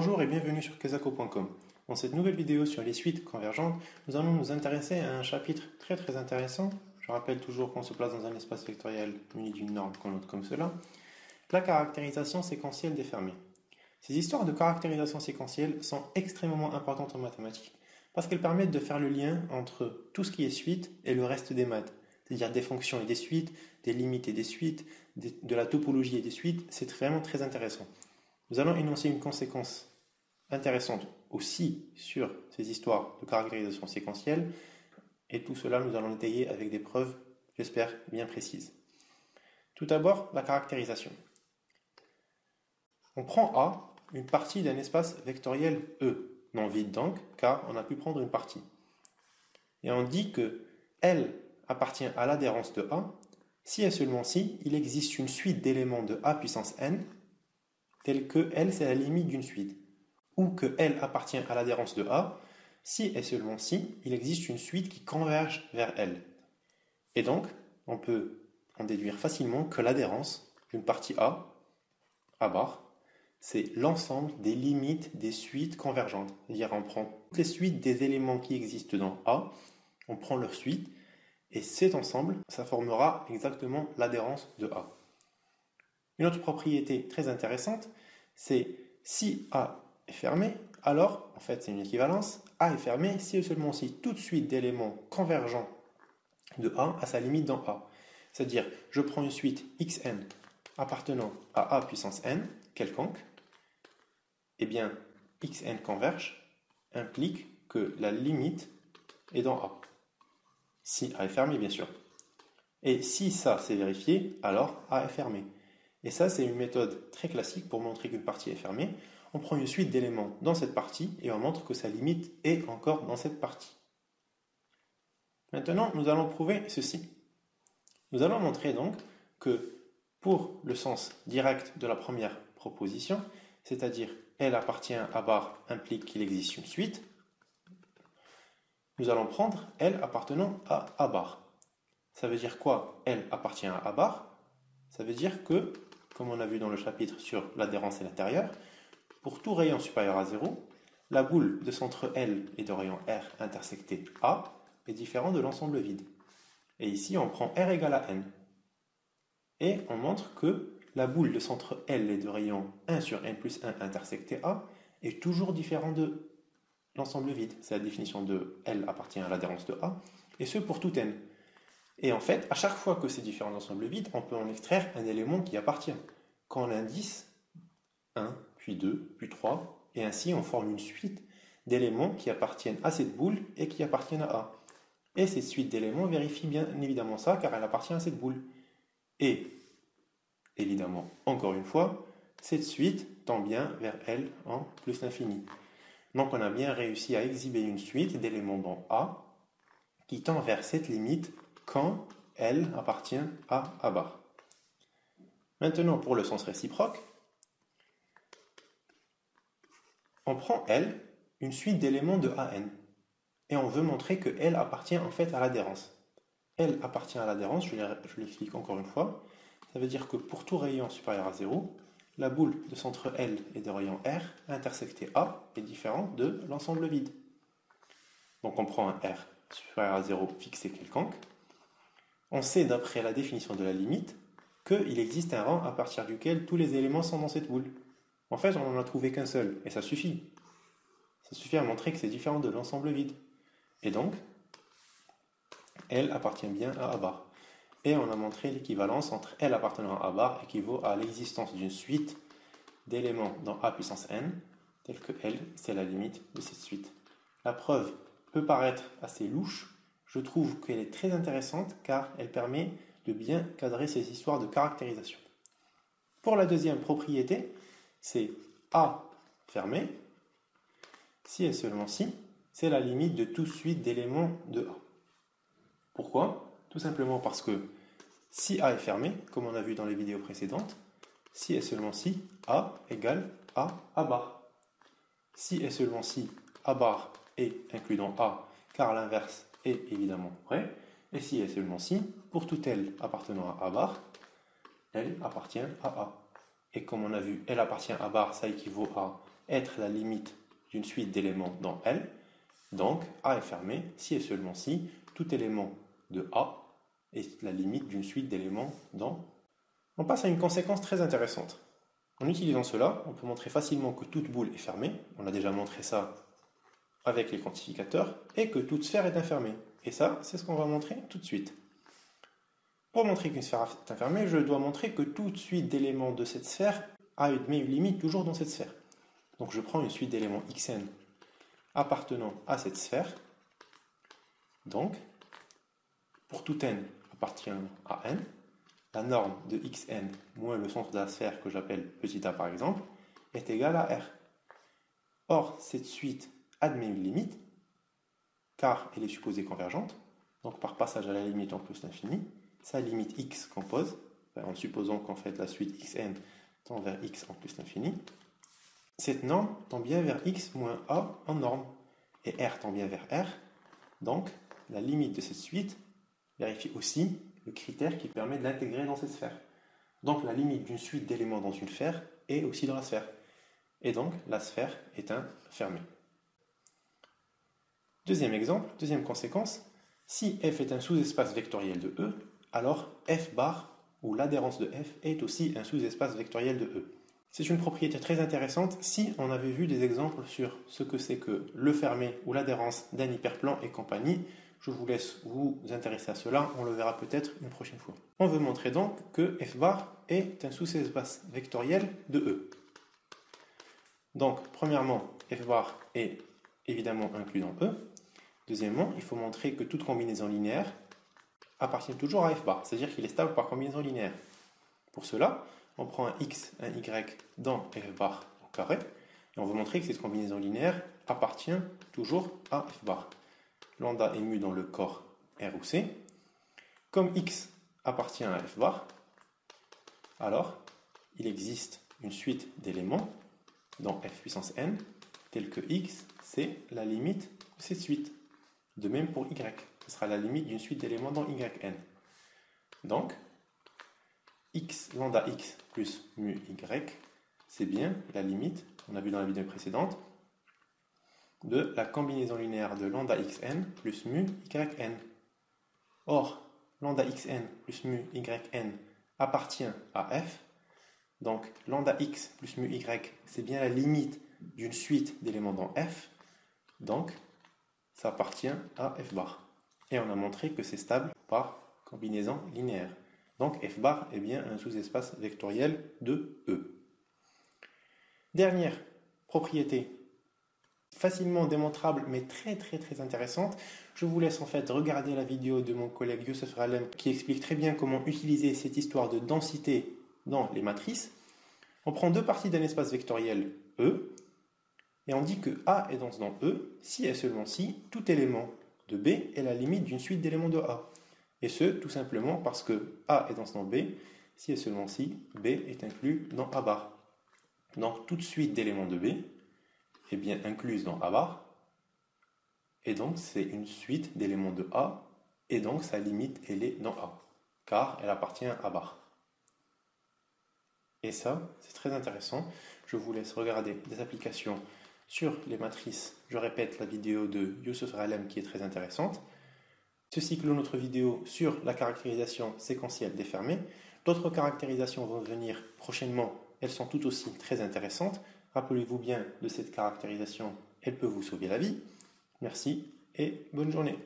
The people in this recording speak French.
Bonjour et bienvenue sur Kazako.com. Dans cette nouvelle vidéo sur les suites convergentes, nous allons nous intéresser à un chapitre très intéressant. Je rappelle toujours qu'on se place dans un espace vectoriel muni d'une norme qu'on note comme cela. La caractérisation séquentielle des fermés. Ces histoires de caractérisation séquentielle sont extrêmement importantes en mathématiques parce qu'elles permettent de faire le lien entre tout ce qui est suite et le reste des maths, c'est-à-dire des fonctions et des suites, des limites et des suites, de la topologie et des suites. C'est vraiment très intéressant. Nous allons énoncer une conséquence intéressante aussi sur ces histoires de caractérisation séquentielle, et tout cela nous allons détailler avec des preuves, j'espère, bien précises. Tout d'abord, la caractérisation. On prend A, une partie d'un espace vectoriel E, non vide donc, car on a pu prendre une partie. Et on dit que L appartient à l'adhérence de A, si et seulement si il existe une suite d'éléments de A puissance n, telle que L c'est la limite d'une suite, ou que L appartient à l'adhérence de A, si et seulement si il existe une suite qui converge vers L. Et donc, on peut en déduire facilement que l'adhérence d'une partie A bar, c'est l'ensemble des limites des suites convergentes. C'est-à-dire on prend toutes les suites des éléments qui existent dans A, on prend leur suite, et cet ensemble, ça formera exactement l'adhérence de A. Une autre propriété très intéressante, c'est si A est fermé, alors, en fait c'est une équivalence, A est fermé si et seulement si toute suite d'éléments convergents de A a sa limite dans A. C'est-à-dire, je prends une suite xn appartenant à A puissance n, quelconque, et bien xn converge implique que la limite est dans A. Si A est fermé, bien sûr. Et si ça c'est vérifié, alors A est fermé. Et ça, c'est une méthode très classique pour montrer qu'une partie est fermée. On prend une suite d'éléments dans cette partie et on montre que sa limite est encore dans cette partie. Maintenant, nous allons prouver ceci. Nous allons montrer donc que pour le sens direct de la première proposition, c'est-à-dire L appartient à bar implique qu'il existe une suite, nous allons prendre L appartenant à A bar. Ça veut dire quoi L appartient à A bar? Ça veut dire que, comme on a vu dans le chapitre sur l'adhérence et l'intérieur, pour tout rayon supérieur à 0, la boule de centre L et de rayon R intersecté A est différente de l'ensemble vide. Et ici, on prend R égale à N. Et on montre que la boule de centre L et de rayon 1 sur N plus 1 intersecté A est toujours différente de l'ensemble vide. C'est la définition de L appartient à l'adhérence de A, et ce pour tout N. Et en fait, à chaque fois que c'est différent d'ensemble vide, on peut en extraire un élément qui appartient. Quand l'indice 1, puis 2, puis 3, et ainsi on forme une suite d'éléments qui appartiennent à cette boule et qui appartiennent à A. Et cette suite d'éléments vérifie bien évidemment ça car elle appartient à cette boule. Et, évidemment, encore une fois, cette suite tend bien vers L en plus l'infini. Donc on a bien réussi à exhiber une suite d'éléments dans A qui tend vers cette limite quand L appartient à A bar. Maintenant, pour le sens réciproque, on prend L, une suite d'éléments de AN, et on veut montrer que L appartient en fait à l'adhérence. L appartient à l'adhérence, je l'explique encore une fois, ça veut dire que pour tout rayon supérieur à 0, la boule de centre L et de rayon R intersectée A est différente de l'ensemble vide. Donc on prend un R supérieur à 0 fixé quelconque. On sait d'après la définition de la limite qu'il existe un rang à partir duquel tous les éléments sont dans cette boule. En fait, on n'en a trouvé qu'un seul, et ça suffit. Ça suffit à montrer que c'est différent de l'ensemble vide. Et donc, L appartient bien à A bar. Et on a montré l'équivalence entre L appartenant à A bar équivaut à l'existence d'une suite d'éléments dans A puissance n, telle que L, c'est la limite de cette suite. La preuve peut paraître assez louche, je trouve qu'elle est très intéressante car elle permet de bien cadrer ces histoires de caractérisation. Pour la deuxième propriété, c'est A fermé, si et seulement si, c'est la limite de toute suite d'éléments de A. Pourquoi? Tout simplement parce que si A est fermé, comme on a vu dans les vidéos précédentes, si et seulement si A égale A bar. Si et seulement si A bar est inclus dans A, car l'inverse est évidemment vrai, et si et seulement si, pour tout L appartenant à A bar, L appartient à A. Et comme on a vu L appartient à bar, ça équivaut à être la limite d'une suite d'éléments dans L. Donc, A est fermé si et seulement si tout élément de A est la limite d'une suite d'éléments dans. On passe à une conséquence très intéressante. En utilisant cela, on peut montrer facilement que toute boule est fermée. On a déjà montré ça avec les quantificateurs, et que toute sphère est infermée. Et ça, c'est ce qu'on va montrer tout de suite. Pour montrer qu'une sphère est infermée, je dois montrer que toute suite d'éléments de cette sphère met une limite toujours dans cette sphère. Donc je prends une suite d'éléments xn appartenant à cette sphère. Donc, pour tout n appartenant à n, la norme de xn moins le centre de la sphère que j'appelle petit a par exemple, est égale à r. Or, cette suite admet une limite, car elle est supposée convergente, donc par passage à la limite en plus l'infini, sa limite x qu'on pose, en supposant qu'en fait la suite xn tend vers x en plus l'infini, cette norme tend bien vers x moins a en norme, et r tend bien vers r, donc la limite de cette suite vérifie aussi le critère qui permet de l'intégrer dans cette sphère. Donc la limite d'une suite d'éléments dans une sphère est aussi dans la sphère, et donc la sphère est infermée. Deuxième exemple, deuxième conséquence, si f est un sous-espace vectoriel de E, alors f bar, ou l'adhérence de f, est aussi un sous-espace vectoriel de E. C'est une propriété très intéressante si on avait vu des exemples sur ce que c'est que le fermé ou l'adhérence d'un hyperplan et compagnie. Je vous laisse vous intéresser à cela, on le verra peut-être une prochaine fois. On veut montrer donc que f bar est un sous-espace vectoriel de E. Donc, premièrement, f bar est évidemment inclus dans E. Deuxièmement, il faut montrer que toute combinaison linéaire appartient toujours à f bar, c'est-à-dire qu'il est stable par combinaison linéaire. Pour cela, on prend un x, un y dans f bar au carré, et on veut montrer que cette combinaison linéaire appartient toujours à f bar. Lambda est mu dans le corps R ou C. Comme x appartient à f bar, alors il existe une suite d'éléments dans f puissance n, tels que x, c'est la limite de cette suite. De même pour y, ce sera la limite d'une suite d'éléments dans yn. Donc, x, lambda x plus mu y, c'est bien la limite, on a vu dans la vidéo précédente, de la combinaison linéaire de lambda xn plus mu yn. Or, lambda xn plus mu yn appartient à f, donc lambda x plus mu y, c'est bien la limite d'une suite d'éléments dans f, donc ça appartient à f bar. Et on a montré que c'est stable par combinaison linéaire. Donc f bar est bien un sous-espace vectoriel de E. Dernière propriété facilement démontrable mais très intéressante. Je vous laisse en fait regarder la vidéo de mon collègue Youssef Ralem qui explique très bien comment utiliser cette histoire de densité dans les matrices. On prend deux parties d'un espace vectoriel E et on dit que A est dense dans E si et seulement si tout élément de B est la limite d'une suite d'éléments de A. Et ce, tout simplement parce que A est dense dans B si et seulement si B est inclus dans A bar. Donc toute suite d'éléments de B est bien incluse dans A bar, et donc c'est une suite d'éléments de A, et donc sa limite elle est dans A, car elle appartient à A bar. Et ça, c'est très intéressant. Je vous laisse regarder des applications sur les matrices. Je répète la vidéo de Youssef Ralem qui est très intéressante. Ceci clôt notre vidéo sur la caractérisation séquentielle des fermés. D'autres caractérisations vont venir prochainement. Elles sont tout aussi très intéressantes. Rappelez-vous bien de cette caractérisation, elle peut vous sauver la vie. Merci et bonne journée.